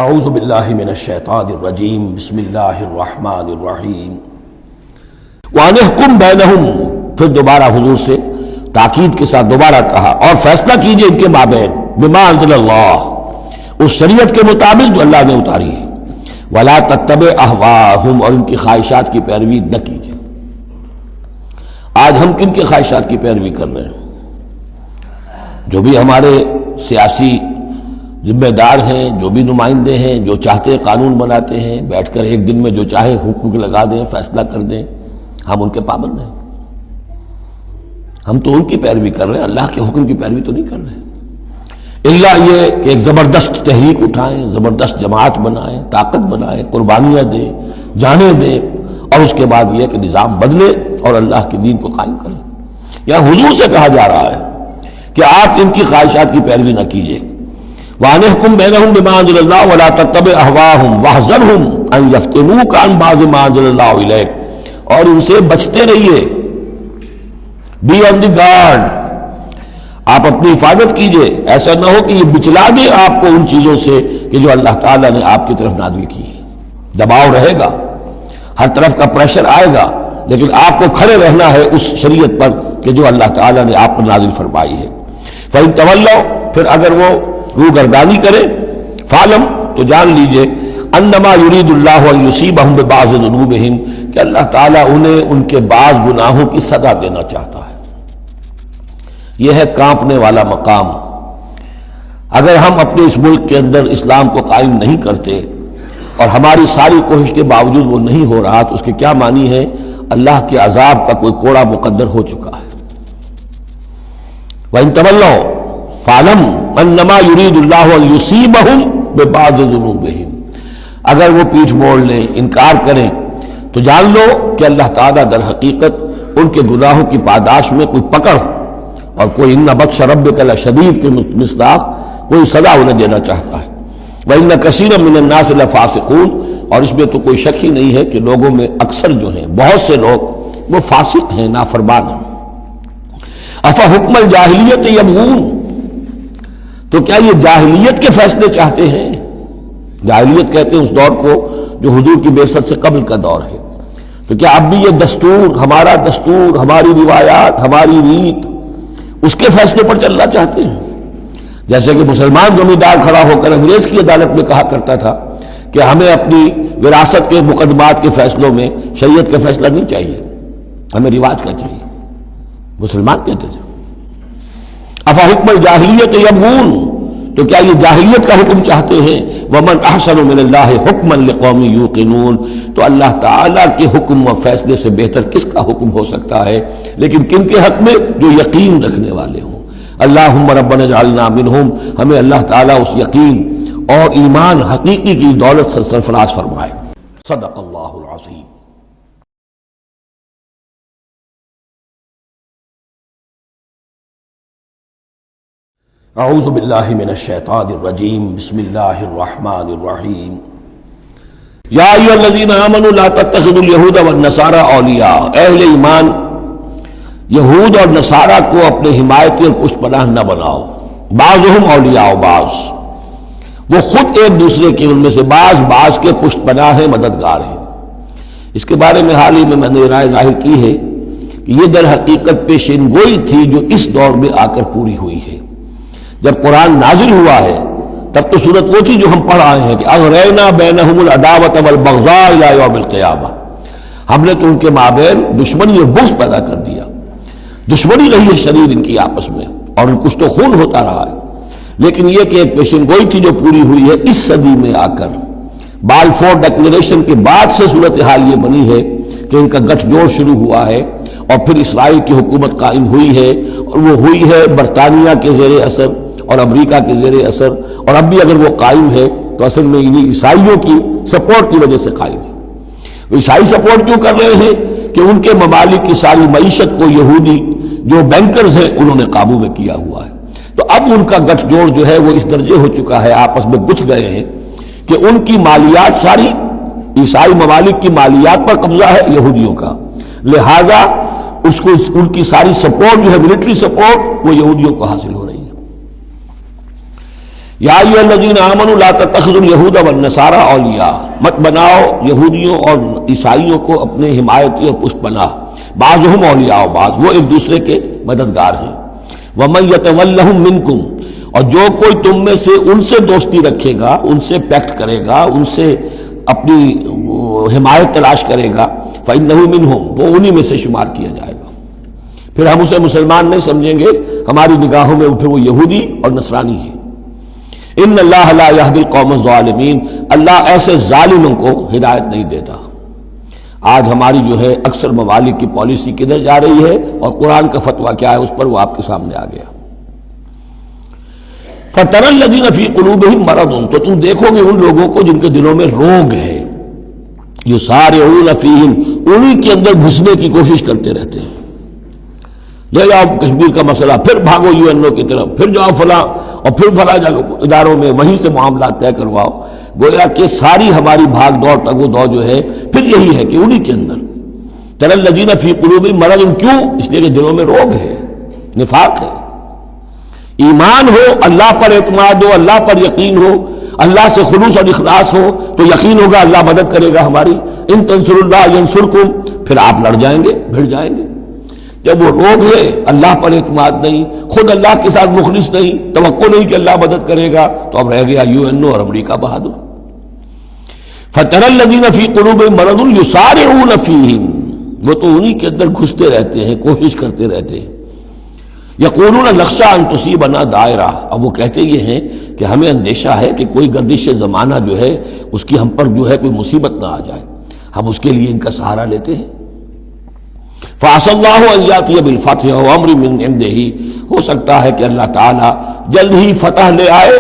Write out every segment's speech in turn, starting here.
اعوذ باللہ من الشیطان الرجیم بسم اللہ الرحمن الرحیم وَأَنِحْكُمْ بَيْنَهُمْ پھر دوبارہ حضور سے تاکید کے ساتھ دوبارہ کہا اور فیصلہ کیجئے ان کے مابین بما انزل اللہ اس شریعت کے مطابق جو اللہ نے اتاری ہے وَلَا تَتَّبِعْ أَهْوَاءَهُمْ اور ان کی خواہشات کی پیروی نہ کیجئے۔ آج ہم کن کی خواہشات کی پیروی کر رہے ہیں؟ جو بھی ہمارے سیاسی ذمہ دار ہیں، جو بھی نمائندے ہیں، جو چاہتے ہیں قانون بناتے ہیں، بیٹھ کر ایک دن میں جو چاہے حکم لگا دیں، فیصلہ کر دیں، ہم ان کے پابند ہیں۔ ہم تو ان کی پیروی کر رہے ہیں، اللہ کے حکم کی پیروی تو نہیں کر رہے، الا یہ کہ ایک زبردست تحریک اٹھائیں، زبردست جماعت بنائیں، طاقت بنائیں، قربانیاں دیں، جانیں دیں، اور اس کے بعد یہ کہ نظام بدلے اور اللہ کے دین کو قائم کریں۔ یہاں حضور سے کہا جا رہا ہے کہ آپ ان کی خواہشات کی پیروی نہ کیجیے۔ وَأَنِحْكُمْ بَيْنَهُمْ بِمَا أَنزَلَ اللَّهُ وَلَا تَتَّبِعْ أَهْوَاءَهُمْ وَاحْذَرْهُمْ أَن يَفْتِنُوكَ عَن بَعْضِ مَا أَنزَلَ اللَّهُ إِلَيْكَ اور ان سے بچتے رہیے، بی آن دی گارڈ، آپ اپنی حفاظت کیجئے، ایسا نہ ہو کہ یہ بچلا دے آپ کو ان چیزوں سے کہ جو اللہ تعالیٰ نے آپ کی طرف نازل کی ہے۔ دباؤ رہے گا، ہر طرف کا پریشر آئے گا، لیکن آپ کو کھڑے رہنا ہے اس شریعت پر کہ جو اللہ تعالیٰ نے آپ پر نازل فرمائی ہے۔ فَإِن تَوَلَّوْا پھر اگر وہ روگردانی کرے، فَعْلَمْ تو جان لیجئے اَنَّمَا يُرِيدُ اللَّهُ أَن يُصِيبَهُم بِبَعْضِ ذُنُوبِهِمْ کہ اللہ تعالیٰ انہیں ان کے بعض گناہوں کی سزا دینا چاہتا ہے۔ یہ ہے کانپنے والا مقام۔ اگر ہم اپنے اس ملک کے اندر اسلام کو قائم نہیں کرتے اور ہماری ساری کوشش کے باوجود وہ نہیں ہو رہا تو اس کے کیا معنی ہے؟ اللہ کے عذاب کا کوئی کوڑا مقدر ہو چکا ہے۔ وَإِن تَوَلَّوْا فَاعْلَمْ أَنَّمَا يُرِيدُ اللَّهُ أَن يُصِيبَهُم بِبَعْضِ ذُنُوبِهِمْ اگر وہ پیٹھ موڑ لیں، انکار کریں، تو جان لو کہ اللہ تعالیٰ در حقیقت ان کے گناہوں کی پاداش میں کوئی پکڑ اور کوئی اِنَّ بَطْشَ رَبِّكَ لَشَدِيدٌ کے مصداق کوئی سزا انہیں دینا چاہتا ہے۔ وَإِنَّ كَثِيرًا مِّنَ النَّاسِ لَفَاسِقُونَ اور اس میں تو کوئی شک ہی نہیں ہے کہ لوگوں میں اکثر جو ہیں، بہت سے لوگ وہ فاسق ہیں، نافرمان ہیں۔ أَفَحُكْمَ الْجَاهِلِيَّةِ يَبْغُونَ تو کیا یہ جاہلیت کے فیصلے چاہتے ہیں؟ جاہلیت کہتے ہیں اس دور کو جو حضور کی بعثت سے قبل کا دور ہے۔ تو کیا اب بھی یہ دستور، ہماری روایات، ہماری ریت اس کے فیصلے پر چلنا چاہتے ہیں؟ جیسے کہ مسلمان زمیندار کھڑا ہو کر انگریز کی عدالت میں کہا کرتا تھا کہ ہمیں اپنی وراثت کے مقدمات کے فیصلوں میں شریعت کا فیصلہ نہیں چاہیے، ہمیں رواج کا چاہیے، مسلمان کہتے تھے۔ افحکم الجاہلیت یبغون تو کیا یہ جاہلیت کا حکم چاہتے ہیں؟ ومن احسن من اللہ حکما لقوم یوقنون تو اللہ تعالیٰ کے حکم و فیصلے سے بہتر کس کا حکم ہو سکتا ہے، لیکن کن کے حق میں؟ جو یقین رکھنے والے ہوں۔ اللہم ربنا اجعلنا منہم ہمیں اللہ تعالیٰ اس یقین اور ایمان حقیقی کی دولت سے سرفراز فرمائے۔ صدق اللہ العظیم۔ اعوذ باللہ من الشیطان الرجیم بسم اللہ الرحمن الرحیم یا ایھا الذین آمنوا لا تتخذوا اليہود والنصارى اولیاء اہل ایمان یہود اور نصارہ کو اپنے حمایتی اور پشت پناہ نہ بناؤ۔ بعضهم اولیاء بعض وہ خود ایک دوسرے کے ان میں سے بعض کے پشت پناہ ہیں، مددگار ہیں۔ اس کے بارے میں حال ہی میں نے رائے ظاہر کی ہے کہ یہ در حقیقت پیشین گوئی تھی جو اس دور میں آ کر پوری ہوئی ہے۔ جب قرآن نازل ہوا ہے تب تو صورت وہ تھی جو ہم پڑھ آئے ہیں کہ اغرینا بینہم العداوۃ والبغضاء الی یوم القیامہ، ہم نے تو ان کے مابین دشمنی اور بغض پیدا کر دیا، دشمنی رہی ہے شدید ان کی آپس میں اور کچھ تو خون ہوتا رہا ہے۔ لیکن یہ کہ ایک پیشن گوئی تھی جو پوری ہوئی ہے اس صدی میں آ کر۔ بالفور ڈکلیریشن کے بعد سے صورتحال یہ بنی ہے کہ ان کا گٹھ جوڑ شروع ہوا ہے اور پھر اسرائیل کی حکومت قائم ہوئی ہے، اور وہ ہوئی ہے برطانیہ کے زیر اثر اور امریکہ کے زیر اثر، اور اب بھی اگر وہ قائم ہے تو اصل میں انہیں عیسائیوں کی سپورٹ کی وجہ سے قائم ہے۔ وہ عیسائی سپورٹ کیوں کر رہے ہیں کہ ان کے ممالک کی ساری معیشت کو یہودی جو بینکرز ہیں انہوں نے قابو میں کیا ہوا ہے۔ تو اب ان کا گٹھ جوڑ جو ہے وہ اس درجے ہو چکا ہے، آپس میں گتھ گئے ہیں کہ ان کی مالیات ساری عیسائی ممالک کی مالیات پر قبضہ ہے یہودیوں کا، لہذا اس کو ان کی ساری سپورٹ جو ہے ملٹری سپورٹ وہ یہودیوں کو حاصل ہو رہی ہے۔ یا ایھا الذین آمنوا لا تتخذوا اليہود والنصارى اولیاء، مت بناؤ یہودیوں اور عیسائیوں کو اپنے حمایتی اور پشت پناہ، بعضهم اولیاء بعض، وہ ایک دوسرے کے مددگار ہیں، ومن یتولہم منکم، اور جو کوئی تم میں سے ان سے دوستی رکھے گا، ان سے پیکٹ کرے گا، ان سے اپنی حمایت تلاش کرے گا، فإنہ منہم، وہ انہی میں سے شمار کیا جائے گا۔ پھر ہم اسے مسلمان نہیں سمجھیں گے، ہماری نگاہوں میں پھر وہ یہودی اور نصرانی ہے۔ ان اللہ لا یہدی القوم الظالمین، اللہ ایسے ظالموں کو ہدایت نہیں دیتا۔ آج ہماری جو ہے اکثر ممالک کی پالیسی کدھر جا رہی ہے اور قرآن کا فتویٰ کیا ہے، اس پر وہ آپ کے سامنے آ گیا۔ فَتَرَى الَّذِينَ فِي قُلُوبِهِم مَرَضٌ، تو تم دیکھو گے ان لوگوں کو جن کے دلوں میں روگ ہے، يُسَارِعُونَ فِيهِمْ، انہی کے اندر گھسنے کی کوشش کرتے رہتے ہیں۔ لے جاؤ کشمیر کا مسئلہ، پھر بھاگو یو این او کی طرف، پھر جاؤ فلاں اور پھر فلاں اداروں میں، وہیں سے معاملات طے کرواؤ۔ گویا کہ ساری ہماری بھاگ دوڑ تگ و دو جو ہے پھر یہی ہے کہ انہی کے اندر تَرَى الَّذِينَ فِي قُلُوبِهِم مَرَضٌ، کیوں؟ اس لیے کہ دلوں میں روگ ہے، نفاق ہے۔ ایمان ہو، اللہ پر اعتماد ہو، اللہ پر یقین ہو، اللہ سے خلوص اور اخلاص ہو تو یقین ہوگا اللہ مدد کرے گا ہماری۔ ان تنصروا اللہ ینصرکم، پھر آپ لڑ جائیں گے، بھڑ جائیں گے۔ جب وہ روگ ہے، اللہ پر اعتماد نہیں، خود اللہ کے ساتھ مخلص نہیں، توقع نہیں کہ اللہ مدد کرے گا، تو اب رہ گیا یو این او اور امریکہ بہادر۔ فَتَرَى الَّذِينَ فِي قُلُوبِهِم مَرَضٌ يُسَارِعُونَ فِيهِمْ، وہ تو انہی کے اندر گھستے رہتے ہیں، کوشش کرتے رہتے ہیں۔ یقولون نخشیٰ ان تصیبنا دائرہ، اب وہ کہتے یہ ہیں کہ ہمیں اندیشہ ہے کہ کوئی گردش زمانہ جو ہے اس کی ہم پر جو ہے کوئی مصیبت نہ آ جائے، ہم اس کے لیے ان کا سہارا لیتے ہیں۔ فَعَسَى اللَّهُ أَن يَأْتِيَ بِالْفَتْحِ وَأَمْرٍ مِّنْ عِندِهِ، ہو سکتا ہے کہ اللہ تعالیٰ جلد ہی فتح لے آئے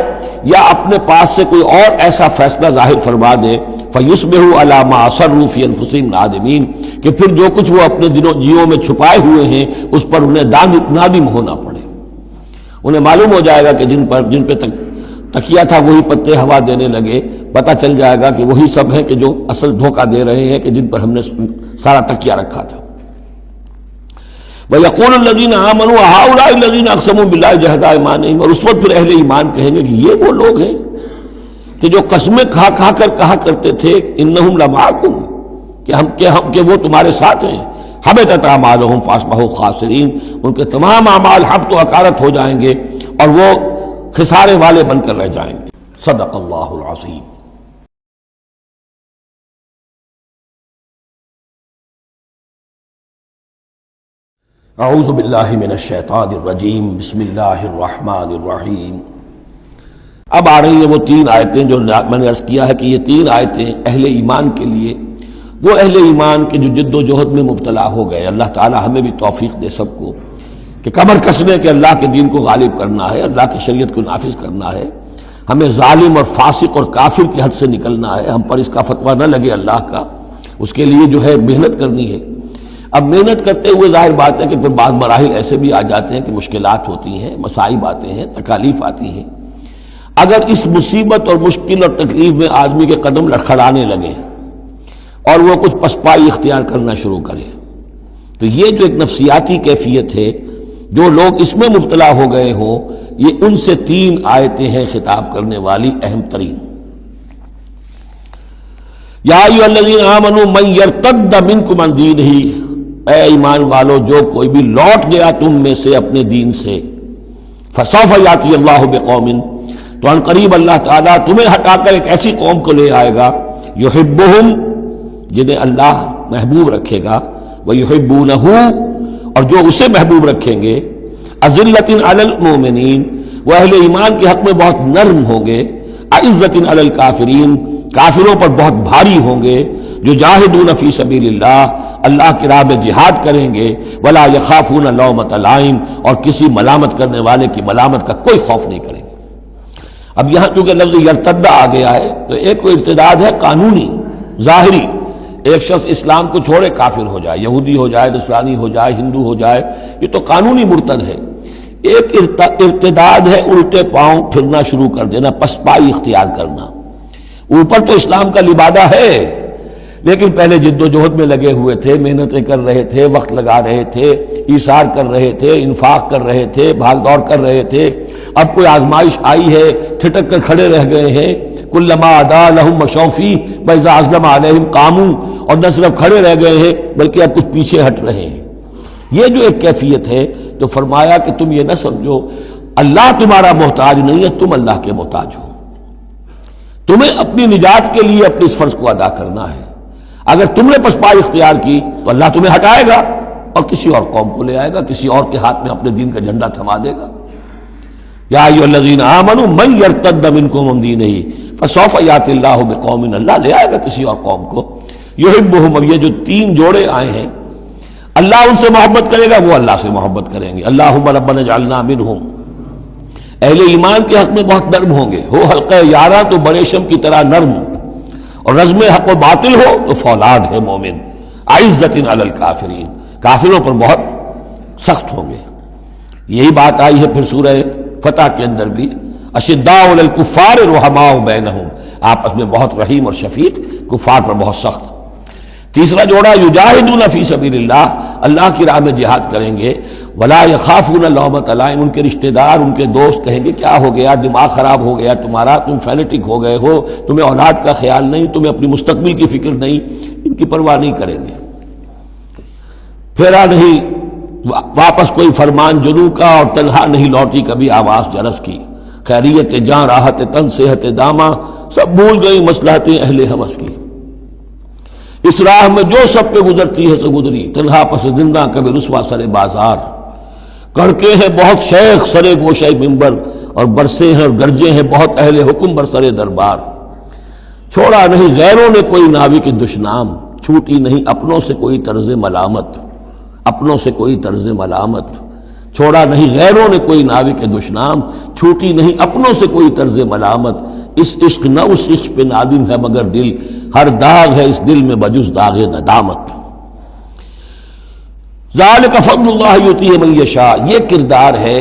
یا اپنے پاس سے کوئی اور ایسا فیصلہ ظاہر فرما دے، فَيُصْبِحُوا عَلَىٰ مَا أَصَرُّوا فِي أَنفُسِهِمْ نَادِمِينَ، کہ پھر جو کچھ وہ اپنے جیوں میں چھپائے ہوئے ہیں اس پر انہیں نادم ہونا پڑے۔ انہیں معلوم ہو جائے گا کہ جن پہ تکیہ تھا وہی پتے ہوا دینے لگے، پتہ چل جائے گا کہ وہی سب ہیں کہ جو اصل دھوکہ دے رہے ہیں کہ جن پر ہم نے سارا تکیہ رکھا تھا۔ وَيَقُولُ الَّذِينَ آمَنُوا هَؤُلَاءِ الَّذِينَ أَقْسَمُوا بِاللَّهِ جَهْدَ أَيْمَانِهِمْ، اور اس وقت پھر اہل ایمان کہیں گے کہ یہ وہ لوگ ہیں کہ جو قسمیں کھا کھا کر کہا کرتے تھے اِنَّهُمْ لَمَعَكُمْ، کہ وہ تمہارے ساتھ ہیں۔ حَبِطَتْ أَعْمَالُهُمْ فَأَصْبَحُوا خَاسِرِينَ، ان کے تمام اعمال حبط و اکارت ہو جائیں گے اور وہ خسارے والے بن کر رہ جائیں گے۔ صدق اللہ العظیم۔ اعوذ باللہ من الشیطان الرجیم، بسم اللہ الرحمن الرحیم۔ اب آ رہی ہیں وہ تین آیتیں جو میں نے عرض کیا ہے کہ یہ تین آیتیں اہل ایمان کے لیے، وہ اہل ایمان کے جو جد و جہد میں مبتلا ہو گئے، اللہ تعالی ہمیں بھی توفیق دے سب کو کہ کمر کسنے کہ اللہ کے دین کو غالب کرنا ہے، اللہ کی شریعت کو نافذ کرنا ہے، ہمیں ظالم اور فاسق اور کافر کی حد سے نکلنا ہے، ہم پر اس کا فتویٰ نہ لگے اللہ کا، اس کے لیے جو ہے محنت کرنی ہے۔ اب محنت کرتے ہوئے ظاہر بات ہے کہ پھر بعض مراحل ایسے بھی آ جاتے ہیں کہ مشکلات ہوتی ہیں، مصائب آتے ہیں، تکالیف آتی ہیں۔ اگر اس مصیبت اور مشکل اور تکلیف میں آدمی کے قدم لڑکھڑانے لگے اور وہ کچھ پسپائی اختیار کرنا شروع کرے، تو یہ جو ایک نفسیاتی کیفیت ہے، جو لوگ اس میں مبتلا ہو گئے ہوں، یہ ان سے تین آیتیں ہیں خطاب کرنے والی اہم ترین۔ یا ایھا الذین آمنوا من یرتد منکم عن دینہ، اے ایمان والو جو کوئی بھی لوٹ گیا تم میں سے اپنے دین سے، فسوف یاتی اللہ بقوم، تو ان قریب اللہ تعالیٰ تمہیں ہٹا کر ایک ایسی قوم کو لے آئے گا، یحبہم، جنہیں اللہ محبوب رکھے گا، ویحبونہ، اور جو اسے محبوب رکھیں گے، اذلۃ علی المؤمنین، وہ اہل ایمان کے حق میں بہت نرم ہوں گے، اعزۃ علی الکافرین، کافروں پر بہت بھاری ہوں گے، جو جاہدون فی سبیل اللہ، اللہ کی راہ میں جہاد کریں گے، ولا یخافون لومۃ لائم، اور کسی ملامت کرنے والے کی ملامت کا کوئی خوف نہیں کریں گے۔ اب یہاں چونکہ لفظ یرتد آ گیا ہے تو ایک کوئی ارتداد ہے قانونی ظاہری، ایک شخص اسلام کو چھوڑے کافر ہو جائے، یہودی ہو جائے، نصرانی ہو جائے، ہندو ہو جائے، یہ تو قانونی مرتد ہے۔ ایک ارتداد ہے الٹے پاؤں پھرنا شروع کر دینا، پسپائی اختیار کرنا۔ اوپر تو اسلام کا لبادہ ہے لیکن پہلے جد و جہد میں لگے ہوئے تھے، محنتیں کر رہے تھے، وقت لگا رہے تھے، ایثار کر رہے تھے، انفاق کر رہے تھے، بھاگ دوڑ کر رہے تھے. اب کوئی آزمائش آئی ہے، ٹھٹک کر کھڑے رہ گئے ہیں. کلما ادا لہم مشوفی واذا ازلم علیہم قاموا، اور نہ صرف کھڑے رہ گئے ہیں بلکہ اب کچھ پیچھے ہٹ رہے ہیں. یہ جو ایک کیفیت ہے، تو فرمایا کہ تم یہ نہ سمجھو اللہ تمہارا محتاج نہیں ہے، تم اللہ کے محتاج ہو. تمہیں اپنی نجات کے لیے اپنے اس فرض کو ادا کرنا ہے. اگر تم نے پسپائی اختیار کی تو اللہ تمہیں ہٹائے گا اور کسی اور قوم کو لے آئے گا، کسی اور کے ہاتھ میں اپنے دین کا جھنڈا تھما دے گا. یا ایھا الذین آمنوا من یرتد منکم عن دینہ فسوف یأتی اللہ بقوم، اللہ لے آئے گا کسی اور قوم کو. یحبہم، اب یہ جو تین جوڑے آئے ہیں، اللہ ان سے محبت کرے گا، وہ اللہ سے محبت کریں گے. اللہم ربنا اجعلنا منہم. اہل ایمان کے حق میں بہت نرم ہوں گے. ہو حلقہ یاراں تو بریشم کی طرح نرم، اور رزم حق و باطل ہو تو فولاد ہے مومن. عزت علی الکافرین، کافروں پر بہت سخت ہوں گے. یہی بات آئی ہے پھر سورہ فتح کے اندر بھی، اشداء علی الکفار رحماء بینہم، آپس میں بہت رحیم اور شفیق، کفار پر بہت سخت. تیسرا جوڑا یجاہدون فی سبیل اللہ، اللہ کی راہ میں جہاد کریں گے. ولا یخافون لومۃ لائم، ان کے رشتہ دار، ان کے دوست کہیں گے کیا ہو گیا، دماغ خراب ہو گیا تمہارا، تم فینیٹک ہو گئے ہو، تمہیں اولاد کا خیال نہیں، تمہیں اپنی مستقبل کی فکر نہیں، ان کی پرواہ نہیں کریں گے. پھیرا نہیں واپس کوئی فرمان جنوں کا، اور تنہا نہیں لوٹی کبھی آواز جرس کی. خیریت جاں راحت تن صحت داماں، سب بھول گئی مصلحتیں اہل ہوس کی. اس راہ میں جو سب پہ گزرتی ہے سو گزری، تنہا پس زندہ کبھی رسوا سر بازار. کڑکے ہیں بہت شیخ سرے گوشہ منبر، اور برسے ہیں اور گرجے ہیں بہت اہل حکم بر سرے دربار. چھوڑا نہیں غیروں نے کوئی ناوی کے دشنام، چھوٹی نہیں اپنوں سے کوئی طرز ملامت. اپنوں سے کوئی طرز ملامت، چھوڑا نہیں غیروں نے کوئی ناوی کے دشنام، چھوٹی نہیں اپنوں سے کوئی طرز ملامت. اس عشق نہ اس عشق پہ نادم ہے مگر دل، ہر داغ ہے اس دل میں بجز داغ ندامت. ذالک فضل اللہ یؤتیہ من یشاء، یہ کردار ہے.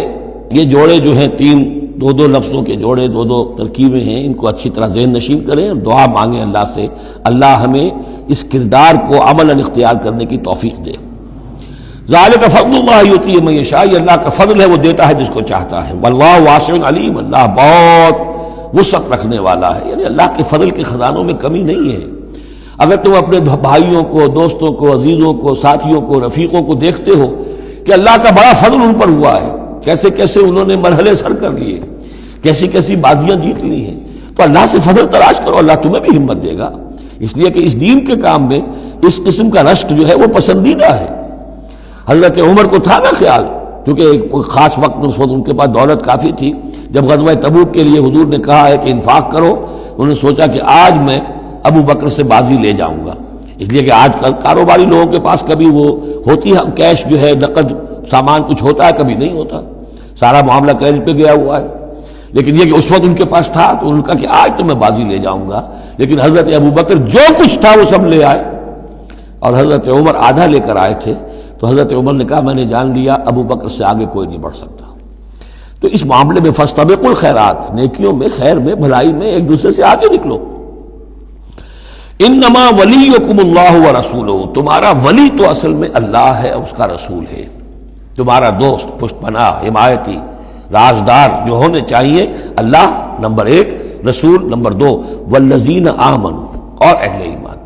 یہ جوڑے جو ہیں تین دو دو لفظوں کے جوڑے، دو دو ترکیبیں ہیں، ان کو اچھی طرح ذہن نشین کریں، دعا مانگیں اللہ سے، اللہ ہمیں اس کردار کو عملاً اختیار کرنے کی توفیق دے. ذالک فضل اللہ یؤتیہ من یشاء، یہ اللہ کا فضل ہے، وہ دیتا ہے جس کو چاہتا ہے. واللہ واسع علیم، اللہ بہت وسعت رکھنے والا ہے، یعنی اللہ کے فضل کے خزانوں میں کمی نہیں ہے. اگر تم اپنے بھائیوں کو، دوستوں کو، عزیزوں کو، ساتھیوں کو، رفیقوں کو دیکھتے ہو کہ اللہ کا بڑا فضل ان پر ہوا ہے، کیسے کیسے انہوں نے مرحلے سر کر لیے، کیسی کیسی بازیاں جیت لی ہیں، تو اللہ سے فضل تلاش کرو، اللہ تمہیں بھی ہمت دے گا. اس لیے کہ اس دین کے کام میں اس قسم کا رشک جو ہے وہ پسندیدہ ہے. حضرت عمر کو تھا نا خیال، کیونکہ کوئی خاص وقت میں اس وقت ان کے پاس دولت کافی تھی، جب غزوہ تبوک کے لیے حضور نے کہا ہے کہ انفاق کرو، انہوں نے سوچا کہ آج میں ابو بکر سے بازی لے جاؤں گا. اس لیے کہ آج کل کاروباری لوگوں کے پاس کبھی وہ ہوتی ہے کیش جو ہے، نقد سامان کچھ ہوتا ہے، کبھی نہیں ہوتا، سارا معاملہ کریڈٹ پہ گیا ہوا ہے. لیکن یہ کہ اس وقت ان کے پاس تھا تو انہوں نے کہا کہ آج تو میں بازی لے جاؤں گا. لیکن حضرت ابو بکر جو کچھ تھا وہ سب لے آئے، اور حضرت عمر آدھا لے کر آئے تھے. تو حضرت عمر نے کہا میں نے جان لیا ابو بکر سے آگے کوئی نہیں بڑھ سکتا. تو اس معاملے میں فاستبقوا الخیرات، نیکیوں میں، خیر میں، بھلائی میں ایک دوسرے سے آگے نکلو. انما ولیکم اللہ ورسولہ، تمہارا ولی تو اصل میں اللہ ہے، اس کا رسول ہے. تمہارا دوست، پشت پناہ، حمایتی، رازدار جو ہونے چاہیے اللہ نمبر ایک، رسول نمبر دو، والذین آمنوا، اور اہل ایمان.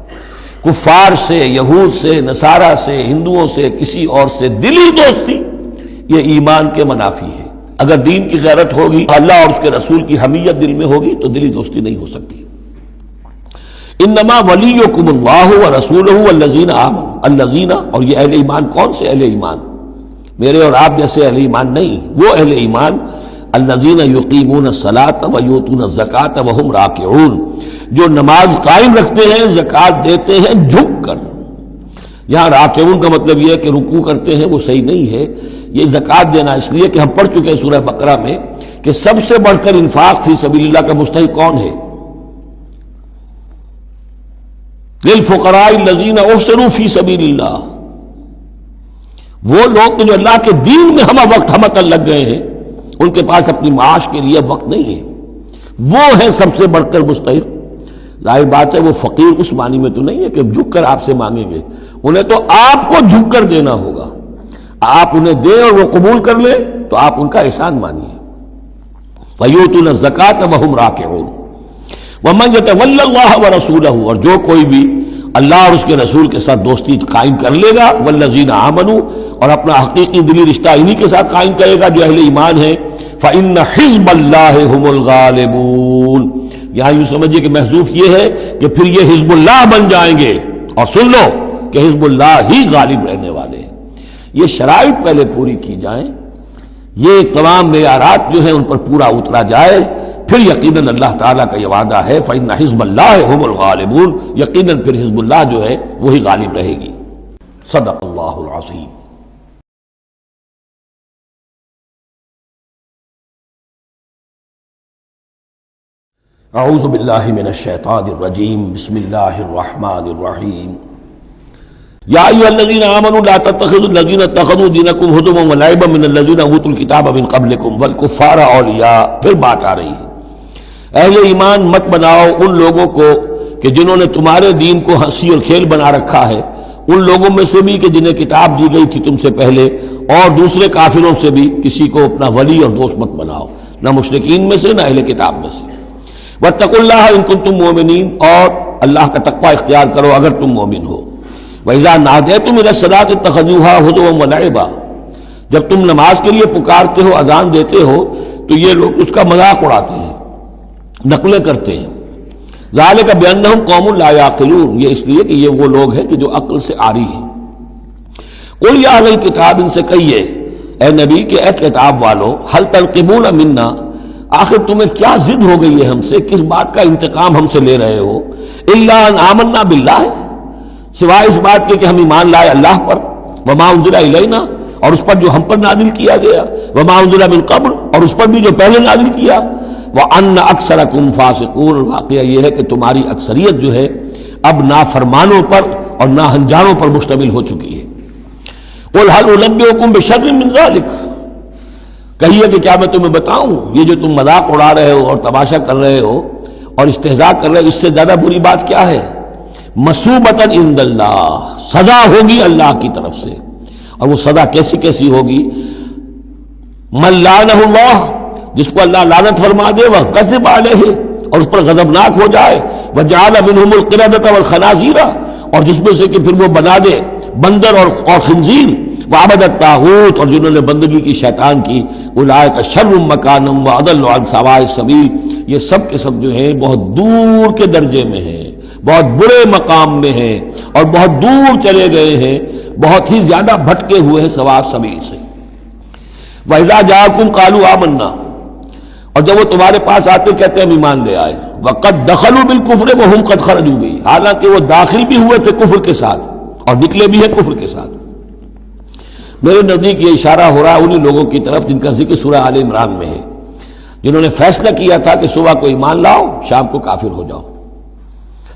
کفار سے، یہود سے، نصارہ سے، ہندوؤں سے، کسی اور سے دلی دوستی یہ ایمان کے منافی ہے. اگر دین کی غیرت ہوگی، اللہ اور اس کے رسول کی حمیت دل میں ہوگی تو دلی دوستی نہیں ہو سکتی. انما ولیکم اللہ ورسولہ والذین آمنوا، الذین، اور یہ اہل ایمان کون سے اہل ایمان؟ میرے اور آپ جیسے اہل ایمان نہیں، وہ اہل ایمان الذین یقیمون الصلاۃ ویؤتون الزکاۃ وہم راکعون، جو نماز قائم رکھتے ہیں، زکوٰۃ دیتے ہیں جھک کر. یہاں راکعون کا مطلب یہ ہے کہ رکوع کرتے ہیں، وہ صحیح نہیں ہے. یہ زکوٰۃ دینا اس لیے کہ ہم پڑھ چکے ہیں سورہ بقرہ میں کہ سب سے بڑھ کر انفاق فی سبیل اللہ کا مستحق کون ہے؟ للفقراء الذین احصروا فی سبیل اللہ، وہ لوگ جو اللہ کے دین میں ہمہ وقت ہمہ لگ گئے ہیں، ان کے پاس اپنی معاش کے لیے وقت نہیں ہے، وہ ہے سب سے بڑھ کر مستحق. ظاہر بات ہے وہ فقیر اس معنی میں تو نہیں ہے کہ جھک کر آپ سے مانگیں گے، انہیں تو آپ کو جھک کر دینا ہوگا، آپ انہیں دیں اور وہ قبول کر لیں تو آپ ان کا احسان مانیے۔ وَيُؤْتُونَ الزَّكَاةَ وَهُمْ رَاكِعُونَ وَمَنْ يَتَوَلَّ اللَّهَ وَرَسُولَهُ، اور جو کوئی بھی اللہ اور اس کے رسول کے ساتھ دوستی قائم کر لے گا، وَالَّذِينَ آمَنُوا، اور اپنا حقیقی دلی رشتہ انہی کے ساتھ قائم کرے گا جو اہل ایمان ہیں، فَإِنَّ حِزْبَ اللَّهِ هُمُ الْغَالِبُونَ، یہاں یوں سمجھیے کہ محذوف یہ ہے کہ پھر یہ حزب اللہ بن جائیں گے، اور سن لو کہ حزب اللہ ہی غالب رہنے والے ہیں۔ یہ شرائط پہلے پوری کی جائیں، یہ تمام معیارات جو ہیں ان پر پورا اترا جائے، پھر یقیناً اللہ تعالیٰ کا یہ وعدہ ہے فَإِنَّ حِزْبَ اللَّهِ هُمُ الْغَالِبُونَ، یقیناً پھر حزب اللہ جو ہے وہی غالب رہے گی۔ صدق اللہ العظیم۔ اعوذ باللہ من الشیطان الرجیم، بسم اللہ الرحمن الرحیم۔ یا ایھا الذین آمنوا لا تتخذوا الذین اتخذوا دینکم ہزوا ولعبا من الذین اوتوا الکتاب من قبلکم والکفار اولیاء، پھر بات آ رہی ہے، اہل ایمان مت بناؤ ان لوگوں کو کہ جنہوں نے تمہارے دین کو ہنسی اور کھیل بنا رکھا ہے، ان لوگوں میں سے بھی کہ جنہیں کتاب دی گئی تھی تم سے پہلے، اور دوسرے کافروں سے بھی کسی کو اپنا ولی اور دوست مت بناؤ، نہ مشرکین میں سے نہ اہل کتاب میں سے۔ واتقوا اللہ ان کنتم مؤمنین، اور اللہ کا تقوی اختیار کرو اگر تم مومن ہو۔ وَإِذَا نَادَيْتُمْ إِلَى الصَّلَاةِ اتَّخَذُوهَا هُزُوًا وَلَعِبًا، جب تم نماز کے لیے پکارتے ہو، اذان دیتے ہو، تو یہ لوگ اس کا مذاق اڑاتے ہیں، نقلیں کرتے ہیں۔ ذَلِكَ بِأَنَّهُمْ قَوْمٌ لَا يَعْقِلُونَ، یہ اس لیے کہ یہ وہ لوگ ہیں کہ جو عقل سے عاری ہیں۔ قُلْ يَا أَهْلَ الْكِتَابِ، ان سے کہیے اے نبی کہ اے کتاب والو، هَلْ تَنْقِمُونَ مِنَّا، آخر تمہیں کیا ضد ہو گئی ہے ہم سے، کس بات کا انتقام ہم سے لے رہے ہو؟ الا ان آمنا باللہ، سوائے اس بات کے کہ ہم ایمان لائے اللہ پر، وما انزل الینا، اور اس پر جو ہم پر نازل کیا گیا، وما انزل من قبل، اور اس پر بھی جو پہلے نازل کیا، وان اکثرکم فاسقون، واقعہ یہ ہے کہ تمہاری اکثریت جو ہے اب نافرمانوں پر اور ناہنجاروں پر مشتمل ہو چکی ہے۔ قل هل انبئکم بشر من ذلک، کہیے کہ کیا میں تمہیں بتاؤں یہ جو تم مذاق اڑا رہے ہو اور تماشا کر رہے ہو اور استہزاء کر رہے ہو، اس سے زیادہ بری بات کیا ہے؟ مصوبۃ عند اللہ، سزا ہوگی اللہ کی طرف سے، اور وہ سزا کیسی کیسی ہوگی؟ من لعنہ اللہ، جس کو اللہ لعنت فرما دے، وغضب علیہ، اور اس پر غضبناک ہو جائے، وجعل منہم القردۃ والخنازیر، اور جس میں سے کہ پھر وہ بنا دے بندر اور خنزیر، وعبد الطاغوت، اور جنہوں نے بندگی کی شیطان کی، اولئک شر مکانا واضل عن سواء السبیل، یہ سب کے سب جو ہیں بہت دور کے درجے میں ہیں، بہت برے مقام میں ہیں، اور بہت دور چلے گئے ہیں، بہت ہی زیادہ بھٹکے ہوئے ہیں سواء السبیل سے۔ وَإِذَا جَاءَكُمْ قَالُوا آمَنَّا، اور جب وہ تمہارے پاس آتے کہتے ہیں ہم ایمان لے آئے، وَقَدْ دَخَلُوا بِالْكُفْرِ وَهُمْ قَدْ خَرَجُوا بِهِ، حالانکہ وہ داخل بھی ہوئے تھے کفر کے ساتھ اور نکلے بھی ہیں کفر کے ساتھ۔ میرے نزدیک یہ اشارہ ہو رہا ہے انہی لوگوں کی طرف جن کا ذکر سورہ آل عمران میں ہے، جنہوں نے فیصلہ کیا تھا کہ صبح کو ایمان لاؤ، شام کو کافر ہو جاؤ،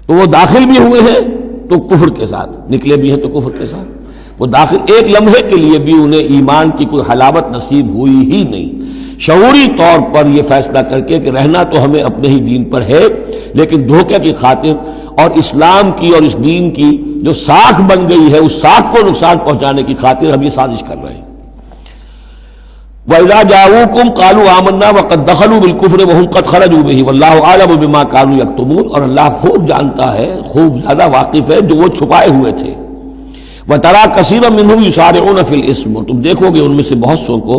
تو وہ داخل بھی ہوئے ہیں تو کفر کے ساتھ، نکلے بھی ہیں تو کفر کے ساتھ۔ وہ داخل ایک لمحے کے لیے بھی انہیں ایمان کی کوئی حلاوت نصیب ہوئی ہی نہیں، شعوری طور پر یہ فیصلہ کر کے کہ رہنا تو ہمیں اپنے ہی دین پر ہے، لیکن دھوکے کی خاطر اور اسلام کی اور اس دین کی جو ساکھ بن گئی ہے اس ساکھ کو نقصان پہنچانے کی خاطر ہم یہ سازش کر رہے ہیں۔ وَإِذَا جَاءُوكُمْ قَالُوا آمَنَّا وَقَدْ دَخَلُوا بِالْكُفْرِ وَهُمْ قَدْ خَرَجُوا بِهِ وَاللَّهُ أَعْلَمُ بِمَا كَانُوا يَكْتُمُونَ، اور اللہ خوب جانتا ہے، خوب زیادہ واقف ہے جو وہ چھپائے ہوئے تھے۔ وَتَرَىٰ كَثِيرًا مِّنْهُمْ يُسَارِعُونَ فِي الْإِثْمِ، اور تم دیکھو گے ان میں سے بہت سو کو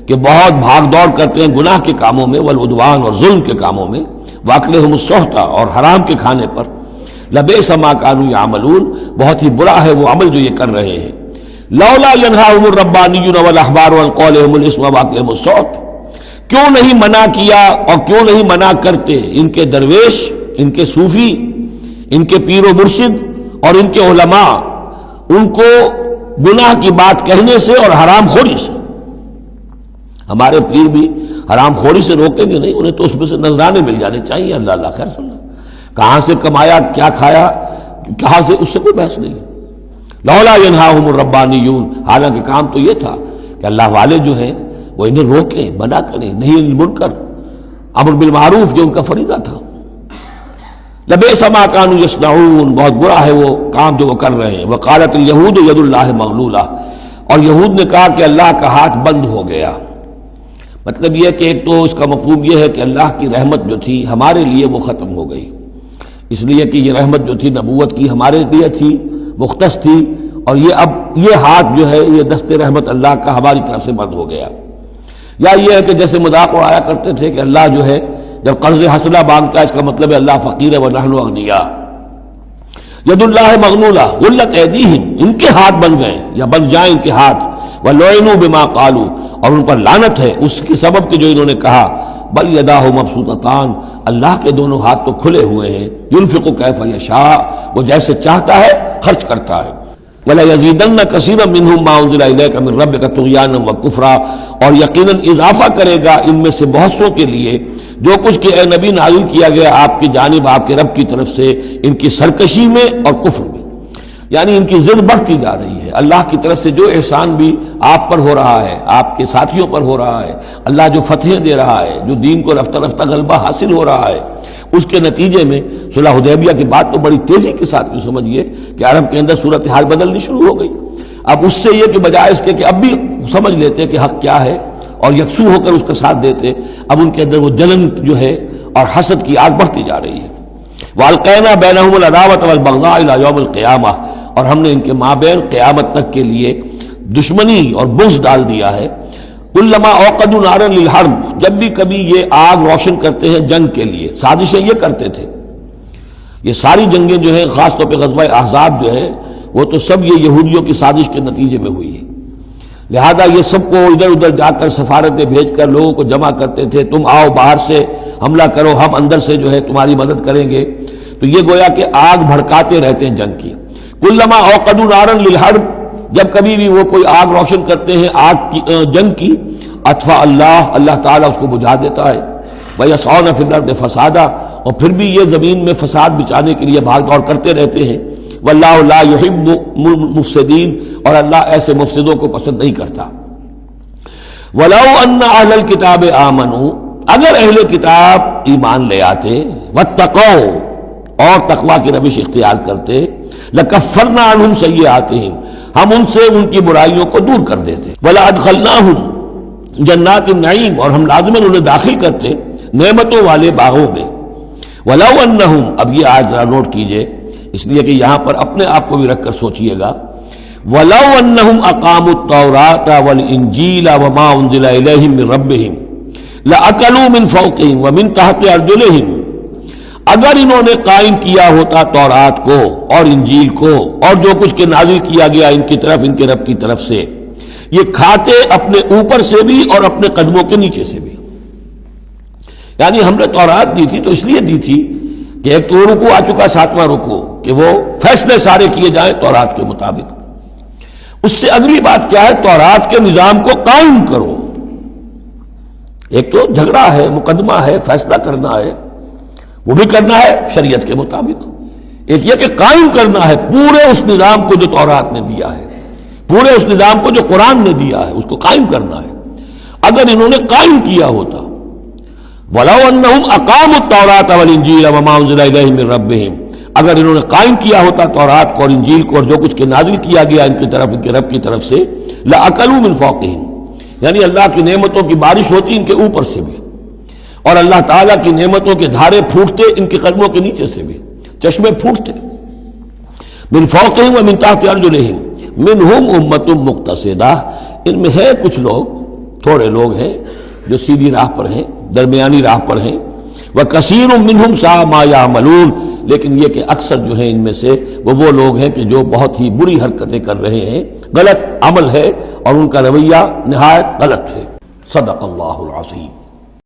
کہ بہت بھاگ دوڑ کرتے ہیں گناہ کے کاموں میں، والعدوان، اور ظلم کے کاموں میں، وَأَكْلِهِمُ السُّحْتَ، اور حرام کے کھانے پر، لَبِئْسَ مَا كَانُوا يَعْمَلُونَ، بہت ہی برا ہے وہ عمل جو یہ کر رہے ہیں۔ لولا ينهاهم الربانيون والاحبار عن قولهم الاسم واكلهم السحت، کیوں نہیں منع کیا اور کیوں نہیں منع کرتے ان کے درویش، ان کے صوفی، ان کے پیر و مرشد اور ان کے علماء ان کو گناہ کی بات کہنے سے اور حرام خوری سے۔ ہمارے پیر بھی حرام خوری سے روکیں گے نہیں، انہیں تو اس میں سے نذرانے مل جانے چاہیے، اللہ اللہ خیر سمجھا، کہاں سے کمایا، کیا کھایا، کہاں سے، اس سے کوئی بحث نہیں۔ لولا ینہاہم الربانیون، حالانکہ کام تو یہ تھا کہ اللہ والے جو ہیں وہ انہیں روکیں، منع کریں، نہیں المنکر، امر بالمعروف جو ان کا فریضہ تھا۔ لبئس ما كانوا یصنعون، بہت برا ہے وہ کام جو وہ کر رہے ہیں. وقالت الیہود ید اللہ مغلولہ، اور یہود نے کہا کہ اللہ کا ہاتھ بند ہو گیا. مطلب یہ کہ ایک تو اس کا مفہوم یہ ہے کہ اللہ کی رحمت جو تھی ہمارے لیے وہ ختم ہو گئی، اس لیے کہ یہ رحمت جو تھی نبوت کی ہمارے لیے تھی، مختص تھی، اور یہ اب یہ ہاتھ جو ہے یہ دست رحمت اللہ کا ہماری طرف سے بند ہو گیا. یا یہ ہے کہ جیسے مذاق اڑایا کرتے تھے کہ اللہ جو ہے جب قرض حسنہ مانگتا ہے اس کا مطلب ہے اللہ فقیر ہے ونحن اغنیاء. ید اللہ مغلولہ غلت ایدیہم، ان کے ہاتھ بن گئے یا بن جائیں ان کے ہاتھ. وَلُعِنُوا بِمَا قَالُوا، اور ان پر لعنت ہے اس کے سبب کہ جو انہوں نے کہا. بل یداہ مبسوطتان، اللہ کے دونوں ہاتھ تو کھلے ہوئے ہیں. ينفق کیف یشاء، وہ جیسے چاہتا ہے خرچ کرتا ہے. وَلَيَزِيدَنَّ كَثِيرًا مِّنْهُم مَّا أُنزِلَ إِلَيْكَ مِن رَّبِّكَ طُغْيَانًا وَكُفْرًا، اور یقیناً اضافہ کرے گا ان میں سے بہت سو کے لیے جو کچھ کہ اے نبی نازل کیا گیا آپ کی جانب آپ کے رب کی طرف سے، ان کی سرکشی میں اور کفر میں. یعنی ان کی ضد بڑھتی جا رہی ہے. اللہ کی طرف سے جو احسان بھی آپ پر ہو رہا ہے، آپ کے ساتھیوں پر ہو رہا ہے، اللہ جو فتحیں دے رہا ہے، جو دین کو رفتہ رفتہ غلبہ حاصل ہو رہا ہے، اس کے نتیجے میں صلح حدیبیہ کے بعد تو بڑی تیزی کے ساتھ یہ سمجھیے کہ عرب کے اندر صورتحال بدلنی شروع ہو گئی. اب اس سے یہ کہ بجائے اس کے کہ اب بھی سمجھ لیتے کہ حق کیا ہے اور یکسو ہو کر اس کا ساتھ دیتے، اب ان کے اندر وہ جلن جو ہے اور حسد کی آگ بڑھتی جا رہی ہے. وَأَلْقَيْنَا بَيْنَهُمُ الْعَدَاوَةَ وَالْبَغْضَاءَ إِلَىٰ يَوْمِ الْقِيَامَةِ، اور ہم نے ان کے مابین قیامت تک کے لیے دشمنی اور بغض ڈال دیا ہے. کلما اوقدوا نارا للحرب، جب بھی کبھی یہ آگ روشن کرتے ہیں جنگ کے لیے، سازشیں یہ کرتے تھے. یہ ساری جنگیں جو ہیں خاص طور پہ غزوہ احزاب جو ہے وہ تو سب یہ یہودیوں کی سازش کے نتیجے میں ہوئی ہے. لہذا یہ سب کو ادھر ادھر جا کر سفارتیں بھیج کر لوگوں کو جمع کرتے تھے، تم آؤ باہر سے حملہ کرو، ہم اندر سے جو ہے تمہاری مدد کریں گے. تو یہ گویا کہ آگ بھڑکاتے رہتے ہیں جنگ کی. کلما اوقدوا نارا للحرب، جب کبھی بھی وہ کوئی آگ روشن کرتے ہیں آگ کی جنگ کی، اطفا اللہ تعالیٰ اس کو بجھا دیتا ہے. وَيَسْعَوْنَ فِي الْأَرْضِ فَسَادًا، اور پھر بھی یہ زمین میں فساد بچانے کے لیے بھاگ دوڑ کرتے رہتے ہیں. وَاللَّهُ لَا يُحِبُّ الْمُفْسِدِينَ، اور اللہ ایسے مفسدوں کو پسند نہیں کرتا. وَلَوْ أَنَّ أَهْلَ الْكِتَابِ آمَنُوا، اگر اہل کتاب ایمان لے آتے، وَاتَّقَوْا، اور تقوی کی روش اختیار کرتے، لَكَفَّرْنَا عَنْهُمْ سَيِّئَاتِهِمْ، ہم ان سے ان کی برائیوں کو دور کر دیتے. وَلَأَدْخَلْنَاهُمْ جنات النعیم، اور ہم لازماً انہیں داخل کرتے نعمتوں والے باغوں میں. وَلَوْ أَنَّهُمْ، اب یہ آج ذرا نوٹ کیجئے اس لیے کہ یہاں پر اپنے آپ کو بھی رکھ کر سوچئے گا. وَلَوْ أَنَّهُمْ أَقَامُوا التَّوْرَاةَ وَالْإِنْجِيلَ وَمَا أُنزِلَ إِلَيْهِمْ مِنْ رَبِّهِمْ لَأَكَلُوا مِنْ فَوْقِهِمْ وَمِنْ تَحْتِ أَرْجُلِهِمْ، اگر انہوں نے قائم کیا ہوتا تورات کو اور انجیل کو اور جو کچھ کہ نازل کیا گیا ان کی طرف ان کے رب کی طرف سے، یہ کھاتے اپنے اوپر سے بھی اور اپنے قدموں کے نیچے سے بھی. یعنی ہم نے تورات دی تھی تو اس لیے دی تھی کہ ایک تو رکوع آ چکا 7واں رکوع کہ وہ فیصلے سارے کیے جائیں تورات کے مطابق. اس سے اگلی بات کیا ہے، تورات کے نظام کو قائم کرو. ایک تو جھگڑا ہے، مقدمہ ہے، فیصلہ کرنا ہے، وہ بھی کرنا ہے شریعت کے مطابق. ایک یہ کہ قائم کرنا ہے پورے اس نظام کو جو تورات نے دیا ہے، پورے اس نظام کو جو قرآن نے دیا ہے اس کو قائم کرنا ہے. اگر انہوں نے قائم کیا ہوتا، وَلَوْ أَنَّهُمْ أَقَامُوا التَّوْرَاةَ وَالْإِنْجِيلَ وَمَا أُنزِلَ إِلَيْهِمْ مِنْ رَبِّهِمْ، اگر انہوں نے قائم کیا ہوتا تورات کو اور انجیل کو اور جو کچھ کہ نازل کیا گیا ان کی طرف ان کے رب کی طرف سے، لَأَكَلُوا مِنْ فَوْقِهِمْ، یعنی اللہ کی نعمتوں کی بارش ہوتی ان کے اوپر سے بھی، اور اللہ تعالیٰ کی نعمتوں کے دھارے پھوٹتے ان کے قدموں کے نیچے سے بھی، چشمے پھوٹتے. من فوقہم ومن تحت ارجلہم منہم امۃ مقتصدہ، ان میں ہے کچھ لوگ، تھوڑے لوگ ہیں جو سیدھی راہ پر ہیں، درمیانی راہ پر ہیں. وکثیر منہم ساء ما یعملون، لیکن یہ کہ اکثر جو ہیں ان میں سے وہ لوگ ہیں کہ جو بہت ہی بری حرکتیں کر رہے ہیں، غلط عمل ہے اور ان کا رویہ نہایت غلط ہے. صدق اللہ العظیم.